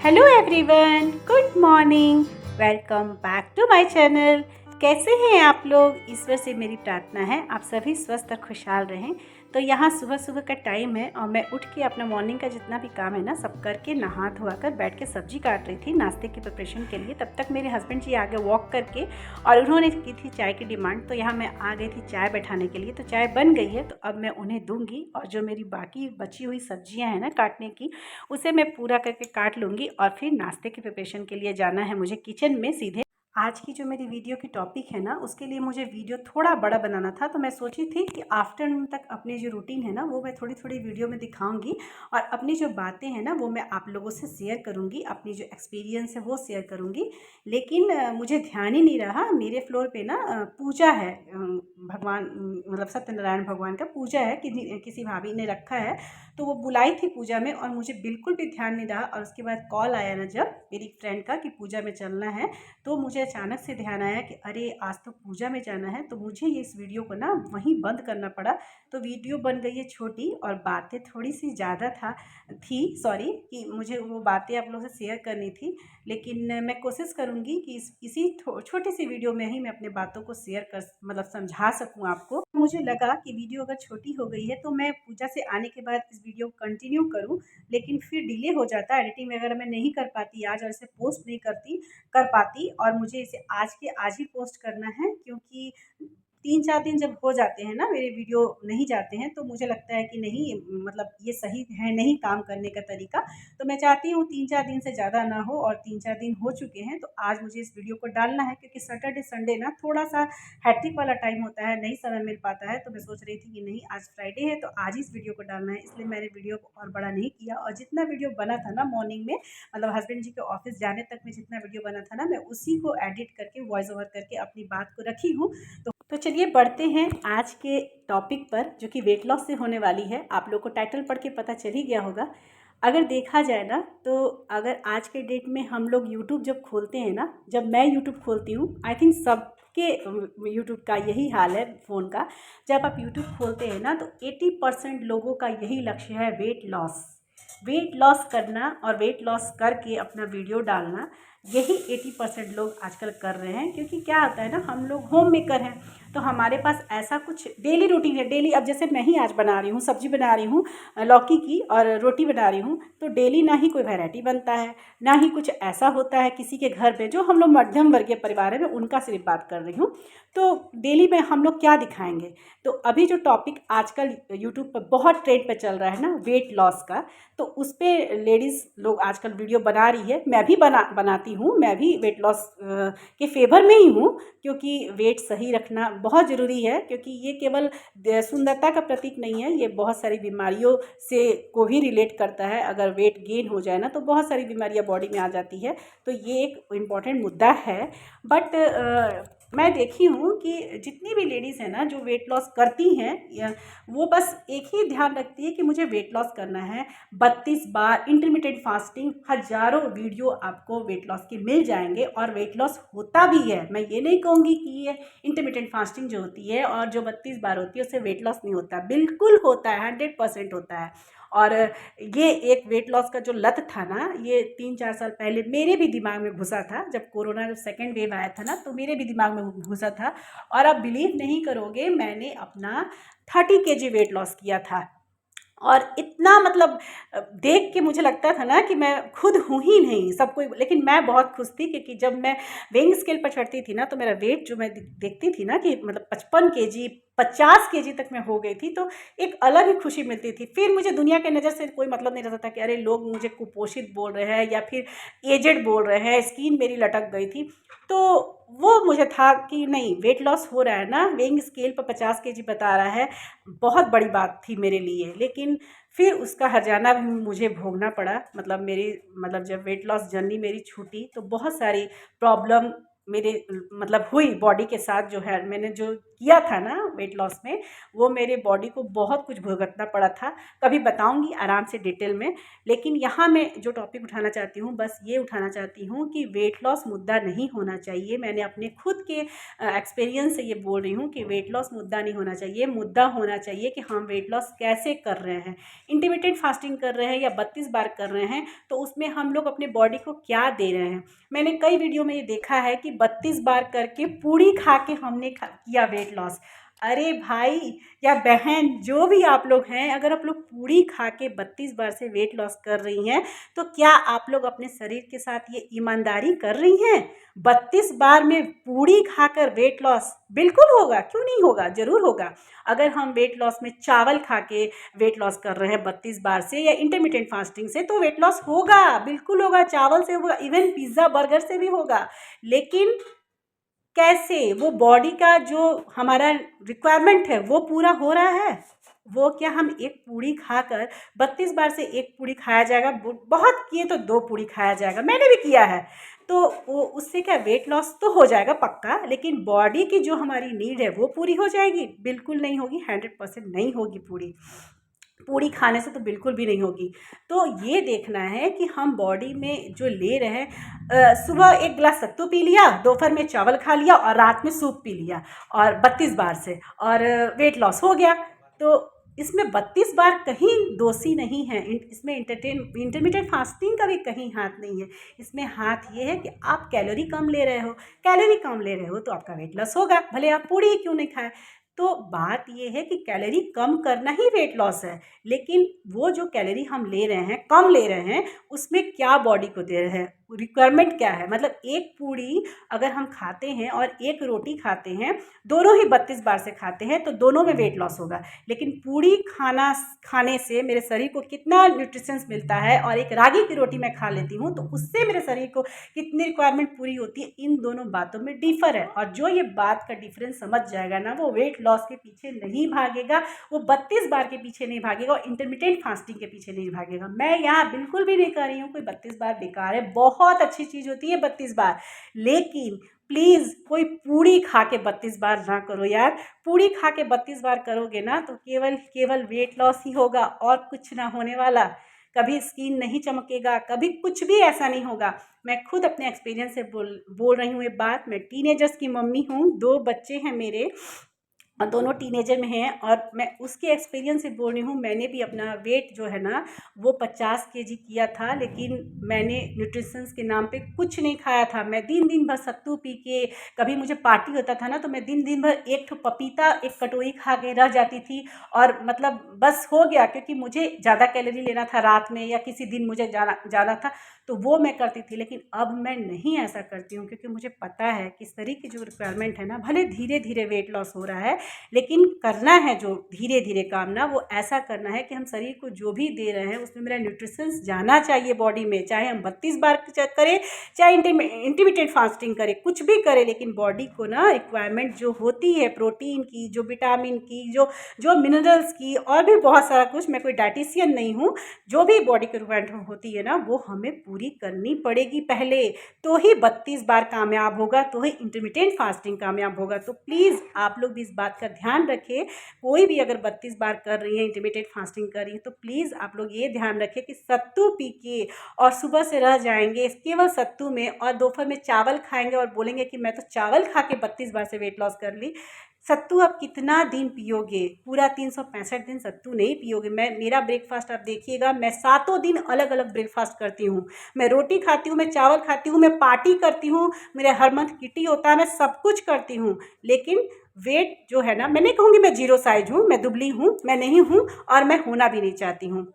Hello everyone, good morning. Welcome back to my channel. कैसे हैं आप लोग? ईश्वर से मेरी प्रार्थना है आप सभी स्वस्थ और खुशहाल रहें। तो यहाँ सुबह सुबह का टाइम है और मैं उठ के अपना मॉर्निंग का जितना भी काम है ना सब करके नहा धोआ कर बैठ के सब्जी काट रही थी नाश्ते की प्रिपरेशन के लिए। तब तक मेरे हस्बैंड जी आगे वॉक करके और उन्होंने की थी चाय की डिमांड, तो यहाँ मैं आ गई थी चाय बैठाने के लिए। तो चाय बन गई है तो अब मैं उन्हें दूंगी और जो मेरी बाकी बची हुई सब्जियाँ हैं ना काटने की, उसे मैं पूरा करके काट लूँगी और फिर नाश्ते की प्रिपरेशन के लिए जाना है मुझे किचन में सीधे। आज की जो मेरी वीडियो की टॉपिक है ना उसके लिए मुझे वीडियो थोड़ा बड़ा बनाना था, तो मैं सोची थी कि आफ्टरनून तक अपनी जो रूटीन है ना वो मैं थोड़ी थोड़ी वीडियो में दिखाऊंगी और अपनी जो बातें हैं ना वो मैं आप लोगों से शेयर करूंगी, अपनी जो एक्सपीरियंस है वो शेयर करूंगी। लेकिन मुझे ध्यान ही नहीं रहा, मेरे फ्लोर पे ना पूजा है, भगवान मतलब सत्यनारायण भगवान का पूजा है, किसी भाभी ने रखा है तो वो बुलाई थी पूजा में और मुझे बिल्कुल भी ध्यान नहीं रहा। और उसके बाद कॉल आया ना जब मेरी फ्रेंड का कि पूजा में चलना है, तो मुझे अचानक से ध्यान आया कि अरे आज तो पूजा में जाना है, तो मुझे ये इस वीडियो को ना वहीं बंद करना पड़ा। तो वीडियो बन गई है छोटी और बातें थोड़ी सी ज़्यादा थी सॉरी कि मुझे वो बातें आप लोगों से शेयर करनी थी। लेकिन मैं कोशिश करूँगी कि इसी छोटी सी वीडियो में ही मैं अपने बातों को शेयर कर मतलब समझा सकूँ आपको। मुझे लगा कि वीडियो अगर छोटी हो गई है तो मैं पूजा से आने के बाद इस वीडियो को कंटिन्यू करूँ, लेकिन फिर डिले हो जाता है। एडिटिंग वगैरह मैं नहीं कर पाती आज और इसे पोस्ट नहीं कर पाती और मुझे इसे आज के आज ही पोस्ट करना है, क्योंकि 3-4 दिन जब हो जाते हैं ना मेरे वीडियो नहीं जाते हैं तो मुझे लगता है कि नहीं मतलब ये सही है नहीं काम करने का तरीका। तो मैं चाहती हूँ 3-4 दिन से ज़्यादा ना हो और 3-4 दिन हो चुके हैं तो आज मुझे इस वीडियो को डालना है, क्योंकि सैटरडे संडे ना थोड़ा-सा हेक्टिक वाला टाइम होता है, नहीं समय मिल पाता है। तो मैं सोच रही थी कि नहीं आज फ्राइडे है तो आज ही इस वीडियो को डालना है, इसलिए मैंने वीडियो को और बड़ा नहीं किया और जितना वीडियो बना था ना मॉर्निंग में मतलब हस्बैंड जी के ऑफिस जाने तक में जितना वीडियो बना था ना मैं उसी को एडिट करके वॉइस ओवर करके अपनी बात को रखी हूँ। तो चलिए बढ़ते हैं आज के टॉपिक पर, जो कि वेट लॉस से होने वाली है। आप लोग को टाइटल पढ़ के पता चल ही गया होगा। अगर देखा जाए ना तो अगर आज के डेट में हम लोग यूट्यूब जब खोलते हैं ना, जब मैं यूट्यूब खोलती हूँ, आई थिंक सबके यूट्यूब का यही हाल है फ़ोन का। जब आप यूट्यूब खोलते हैं ना तो 80% लोगों का यही लक्ष्य है वेट लॉस करना और वेट लॉस करके अपना वीडियो डालना। यही 80% लोग आजकल कर रहे हैं, क्योंकि क्या होता है ना हम लोग होम मेकर हैं तो हमारे पास ऐसा कुछ डेली रूटीन है। डेली अब जैसे मैं ही आज बना रही हूँ, सब्जी बना रही हूँ लौकी की और रोटी बना रही हूँ, तो डेली ना ही कोई वैरायटी बनता है ना ही कुछ ऐसा होता है किसी के घर पे। जो हम लोग मध्यम वर्गीय परिवार है मैं उनका सिर्फ बात कर रही हूँ। तो डेली में हम लोग क्या दिखाएंगे? तो अभी जो टॉपिक आजकल यूट्यूब पर बहुत ट्रेंड पे चल रहा है ना वेट लॉस का, तो उस पर लेडीज़ लोग आजकल वीडियो बना रही है। मैं भी बनाती हूँ, मैं भी वेट लॉस के फेवर में ही हूँ, क्योंकि वेट सही रखना बहुत ज़रूरी है। क्योंकि ये केवल सुंदरता का प्रतीक नहीं है, ये बहुत सारी बीमारियों से को भी रिलेट करता है। अगर वेट गेन हो जाए ना तो बहुत सारी बीमारियां बॉडी में आ जाती है, तो ये एक इम्पॉर्टेंट मुद्दा है। बट मैं देखी हूँ कि जितनी भी लेडीज़ हैं ना जो वेट लॉस करती हैं वो बस एक ही ध्यान रखती है कि मुझे वेट लॉस करना है। 32 बार इंटरमिटेंट फास्टिंग, हज़ारों वीडियो आपको वेट लॉस के मिल जाएंगे और वेट लॉस होता भी है। मैं ये नहीं कहूँगी कि ये इंटरमिटेंट फास्टिंग जो होती है और जो 32 बार होती है उससे वेट लॉस नहीं होता, बिल्कुल होता है, 100% होता है। और ये एक वेट लॉस का जो लत था ना, ये 3-4 साल पहले मेरे भी दिमाग में घुसा था। जब कोरोना जो सेकेंड वेव आया था ना तो मेरे भी दिमाग में घुसा था। और आप बिलीव नहीं करोगे, मैंने अपना 30 केजी वेट लॉस किया था। और इतना मतलब देख के मुझे लगता था ना कि मैं खुद हूँ ही नहीं, सब कोई। लेकिन मैं बहुत खुश थी, क्योंकि जब मैं वेइंग स्केल पर चढ़ती थी ना तो मेरा वेट जो मैं देखती थी ना कि मतलब 55 केजी 50 केजी तक मैं हो गई थी, तो एक अलग ही खुशी मिलती थी। फिर मुझे दुनिया के नज़र से कोई मतलब नहीं रहता था कि अरे लोग मुझे कुपोषित बोल रहे हैं या फिर एजेड बोल रहे हैं, स्किन मेरी लटक गई थी। तो वो मुझे था कि नहीं, वेट लॉस हो रहा है ना, वेइंग स्केल पर 50 केजी बता रहा है, बहुत बड़ी बात थी मेरे लिए। लेकिन फिर उसका हर्जाना भी मुझे भोगना पड़ा। मतलब मेरी मतलब जब वेट लॉस जर्नी मेरी छूटी तो बहुत सारी प्रॉब्लम मेरे मतलब हुई बॉडी के साथ, जो है मैंने जो किया था ना वेट लॉस में, वो मेरे बॉडी को बहुत कुछ भुगतना पड़ा था। कभी बताऊंगी आराम से डिटेल में। लेकिन यहाँ मैं जो टॉपिक उठाना चाहती हूँ, बस ये उठाना चाहती हूँ कि वेट लॉस मुद्दा नहीं होना चाहिए। मैंने अपने खुद के एक्सपीरियंस से ये बोल रही हूँ कि वेट लॉस मुद्दा नहीं होना चाहिए। मुद्दा होना चाहिए कि हम वेट लॉस कैसे कर रहे हैं। इंटरमिटेंट फास्टिंग कर रहे हैं या 32 बार कर रहे हैं, तो उसमें हम लोग अपने बॉडी को क्या दे रहे हैं। मैंने कई वीडियो में ये देखा है कि 32 बार करके पूड़ी खा के हमने किया वेट लॉस। अरे भाई या बहन, जो भी आप लोग हैं, अगर आप लोग पूड़ी खा के 32 बार से वेट लॉस कर रही हैं, तो क्या आप लोग अपने शरीर के साथ ये ईमानदारी कर रही हैं? 32 बार में पूड़ी खाकर वेट लॉस बिल्कुल होगा, क्यों नहीं होगा, ज़रूर होगा। अगर हम वेट लॉस में चावल खा के वेट लॉस कर रहे हैं 32 बार से या इंटरमिटेंट फास्टिंग से, तो वेट लॉस होगा, बिल्कुल होगा, चावल से होगा, इवन पिज़्ज़ा बर्गर से भी होगा। लेकिन कैसे वो बॉडी का जो हमारा रिक्वायरमेंट है वो पूरा हो रहा है? वो क्या हम एक पूड़ी खाकर 32 बार से एक पूड़ी खाया जाएगा, बहुत किए तो 2 पूड़ी खाया जाएगा, मैंने भी किया है। तो वो उससे क्या वेट लॉस तो हो जाएगा पक्का, लेकिन बॉडी की जो हमारी नीड है वो पूरी हो जाएगी? बिल्कुल नहीं होगी, 100% नहीं होगी पूरी। पूड़ी खाने से तो बिल्कुल भी नहीं होगी। तो ये देखना है कि हम बॉडी में जो ले रहे हैं, सुबह 1 गिलास सत्तू पी लिया, दोपहर में चावल खा लिया और रात में सूप पी लिया, और 32 बार से, और वेट लॉस हो गया। तो इसमें 32 बार कहीं दोषी नहीं है, इसमें इंटरमिटेंट फास्टिंग का भी कहीं हाथ नहीं है। इसमें हाथ ये है कि आप कैलोरी कम ले रहे हो। कैलोरी कम ले रहे हो तो आपका वेट लॉस होगा, भले आप पूड़ी ही क्यों नहीं खाए। तो बात ये है कि कैलोरी कम करना ही वेट लॉस है, लेकिन वो जो कैलोरी हम ले रहे हैं, कम ले रहे हैं, उसमें क्या बॉडी को दे रहे हैं, रिक्वायरमेंट क्या है। मतलब एक पूड़ी अगर हम खाते हैं और एक रोटी खाते हैं, दोनों ही 32 बार से खाते हैं, तो दोनों में वेट लॉस होगा। लेकिन पूड़ी खाने से मेरे शरीर को कितना न्यूट्रिशंस मिलता है, और एक रागी की रोटी मैं खा लेती हूँ तो उससे मेरे शरीर को कितनी रिक्वायरमेंट पूरी होती है, इन दोनों बातों में डिफर है। और जो ये बात का डिफरेंस समझ जाएगा ना, वो वेट लॉस के पीछे नहीं भागेगा, वो 32 बार के पीछे नहीं भागेगा, और इंटरमिटेंट फास्टिंग के पीछे नहीं भागेगा। मैं यहाँ बिल्कुल भी नहीं कह रही हूँ कोई 32 बार बेकार है, बहुत अच्छी चीज़ होती है 32 बार, लेकिन प्लीज़ कोई पूड़ी खा के 32 बार ना करो यार। पूड़ी खा के 32 बार करोगे ना तो केवल केवल वेट लॉस ही होगा, और कुछ ना होने वाला। कभी स्किन नहीं चमकेगा, कभी कुछ भी ऐसा नहीं होगा। मैं खुद अपने एक्सपीरियंस से बोल रही हूँ ये बात। मैं टीनेजर्स की मम्मी हूँ, 2 बच्चे हैं मेरे, और दोनों टीनेजर में हैं, और मैं उसके एक्सपीरियंस से बोल रही हूँ। मैंने भी अपना वेट जो है ना वो 50 केजी किया था, लेकिन मैंने न्यूट्रिशंस के नाम पे कुछ नहीं खाया था। मैं दिन दिन भर सत्तू पी के, कभी मुझे पार्टी होता था ना तो मैं दिन दिन भर एक ठो पपीता, एक कटोरी खा के रह जाती थी, और मतलब बस हो गया, क्योंकि मुझे ज़्यादा कैलोरी लेना था रात में, या किसी दिन मुझे जाना जाना था, तो वो मैं करती थी। लेकिन अब मैं नहीं ऐसा करती हूँ, क्योंकि मुझे पता है कि शरीर की जो रिक्वायरमेंट है ना, भले धीरे धीरे वेट लॉस हो रहा है, लेकिन करना है जो धीरे धीरे काम ना, वो ऐसा करना है कि हम शरीर को जो भी दे रहे हैं उसमें मेरा न्यूट्रिशंस जाना चाहिए बॉडी में। चाहे हम 32 बार करें, चाहे इंटरमिटेंट फास्टिंग करें, कुछ भी करें, लेकिन बॉडी को ना रिक्वायरमेंट जो होती है प्रोटीन की, जो विटामिन की, जो जो मिनरल्स की, और भी बहुत सारा कुछ, मैं कोई डाइटिशियन नहीं हूँ, जो भी बॉडी की रिक्वायरमेंट होती है ना वो हमें पूरी करनी पड़ेगी पहले, तो ही 32 बार कामयाब होगा, तो ही इंटरमिटेंट फास्टिंग कामयाब होगा। तो प्लीज़ आप लोग भी इस बात का ध्यान रखें। कोई भी अगर 32 बार कर रही है, इंटरमिटेंट फास्टिंग कर रही है, तो प्लीज़ आप लोग ये ध्यान रखें कि सत्तू पी के और सुबह से रह जाएंगे केवल सत्तू में, और दोपहर में चावल खाएंगे और बोलेंगे कि मैं तो चावल खा के 32 बार से वेट लॉस कर ली। सत्तू आप कितना दिन पियोगे? पूरा 365 दिन सत्तू नहीं पियोगे। मेरा ब्रेकफास्ट आप देखिएगा, मैं 7 दिन अलग अलग ब्रेकफास्ट करती हूँ। मैं रोटी खाती हूँ, मैं चावल खाती हूँ, मैं पार्टी करती हूँ, मेरे हर मंथ किटी होता है, मैं सब कुछ करती हूँ। लेकिन वेट जो है ना, मैं नहीं कहूँगी मैं जीरो साइज हूँ, मैं दुबली हूँ, मैं नहीं हूँ, और मैं होना भी नहीं चाहती हूँ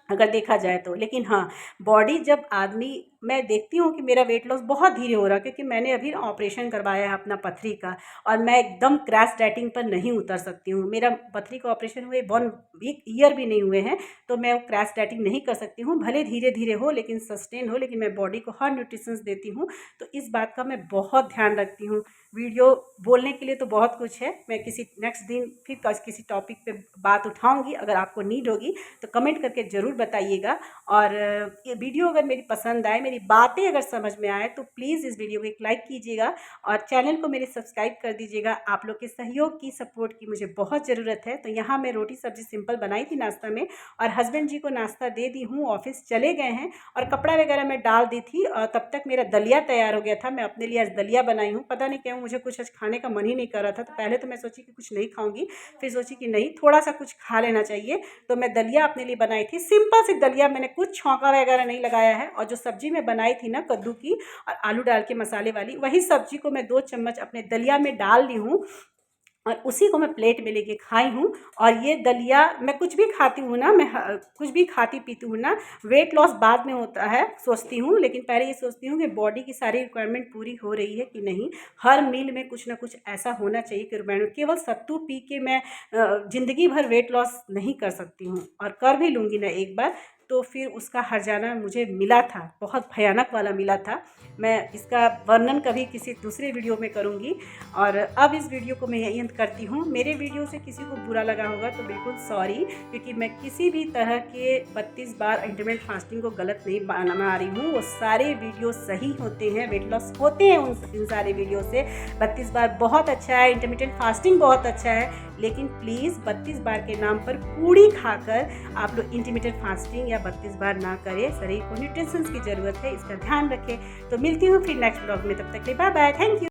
अगर देखा जाए तो। लेकिन हाँ, बॉडी जब आदमी, मैं देखती हूँ कि मेरा वेट लॉस बहुत धीरे हो रहा है, क्योंकि मैंने अभी ऑपरेशन करवाया है अपना पथरी का, और मैं एकदम क्रैश डाइटिंग पर नहीं उतर सकती हूँ। मेरा पथरी का ऑपरेशन हुए 1 ईयर भी नहीं हुए हैं, तो मैं क्रैश डाइटिंग नहीं कर सकती हूँ। भले धीरे धीरे हो, लेकिन सस्टेन हो, लेकिन मैं बॉडी को हर न्यूट्रिशंस देती हूँ। तो इस बात का मैं बहुत ध्यान रखती हूँ। वीडियो बोलने के लिए तो बहुत कुछ है, मैं किसी नेक्स्ट दिन फिर किसी टॉपिक पे बात उठाऊँगी। अगर आपको नीड होगी तो कमेंट करके ज़रूर बताइएगा। और ये वीडियो अगर मेरी पसंद आए, मेरी बातें अगर समझ में आए तो प्लीज़ इस वीडियो को एक लाइक कीजिएगा और चैनल को मेरे सब्सक्राइब कर दीजिएगा। आप लोग के सहयोग की, सपोर्ट की मुझे बहुत ज़रूरत है। तो यहाँ मैं रोटी सब्ज़ी सिंपल बनाई थी नाश्ता में, और हस्बैंड जी को नाश्ता दे दी हूँ, ऑफिस चले गए हैं, और कपड़ा वगैरह मैं डाल दी थी। और तब तक मेरा दलिया तैयार हो गया था। मैं अपने लिए आज दलिया बनाई हूँ। पता नहीं क्यों मुझे कुछ आज खाने का मन ही नहीं कर रहा था। तो पहले तो मैं सोची कि कुछ नहीं खाऊंगी, फिर सोची कि नहीं, थोड़ा सा कुछ खा लेना चाहिए। तो मैं दलिया अपने लिए बनाई थी, सिंपल सी दलिया, मैंने कुछ छौंका वगैरह नहीं लगाया है। और जो सब्जी मैं बनाई थी ना कद्दू की और आलू डाल के मसाले वाली, वही सब्जी को मैं 2 चम्मच अपने दलिया में डाल ली हूँ और उसी को मैं प्लेट में लेके खाई हूँ। और ये दलिया, मैं कुछ भी खाती हूँ ना, मैं कुछ भी खाती पीती हूँ ना, वेट लॉस बाद में होता है सोचती हूँ, लेकिन पहले ये सोचती हूँ कि बॉडी की सारी रिक्वायरमेंट पूरी हो रही है कि नहीं। हर मील में कुछ ना कुछ ऐसा होना चाहिए कि रिक्वायरमेंट, केवल सत्तू पी के मैं ज़िंदगी भर वेट लॉस नहीं कर सकती हूँ, और कर भी लूँगी ना एक बार, तो फिर उसका हर्जाना मुझे मिला था, बहुत भयानक वाला मिला था। मैं इसका वर्णन कभी किसी दूसरे वीडियो में करूँगी। और अब इस वीडियो को मैं यहीं अंत करती हूँ। मेरे वीडियो से किसी को बुरा लगा होगा तो बिल्कुल सॉरी, क्योंकि मैं किसी भी तरह के 32 बार इंटरमिटेंट फास्टिंग को गलत नहीं बना रही हूँ। वो सारे वीडियो सही होते हैं, वेट लॉस होते हैं इन सारे वीडियो से। 32 बार बहुत अच्छा है, इंटरमिटेंट फास्टिंग बहुत अच्छा है, लेकिन प्लीज़ 32 बार के नाम पर पूड़ी खाकर आप लोग इंटरमिटेंट फास्टिंग या 32 बार ना करें। शरीर को न्यूट्रिशंस की ज़रूरत है, इसका ध्यान रखें। तो मिलती हूँ फिर नेक्स्ट ब्लॉग में, तब तक के लिए बाय बाय, थैंक यू।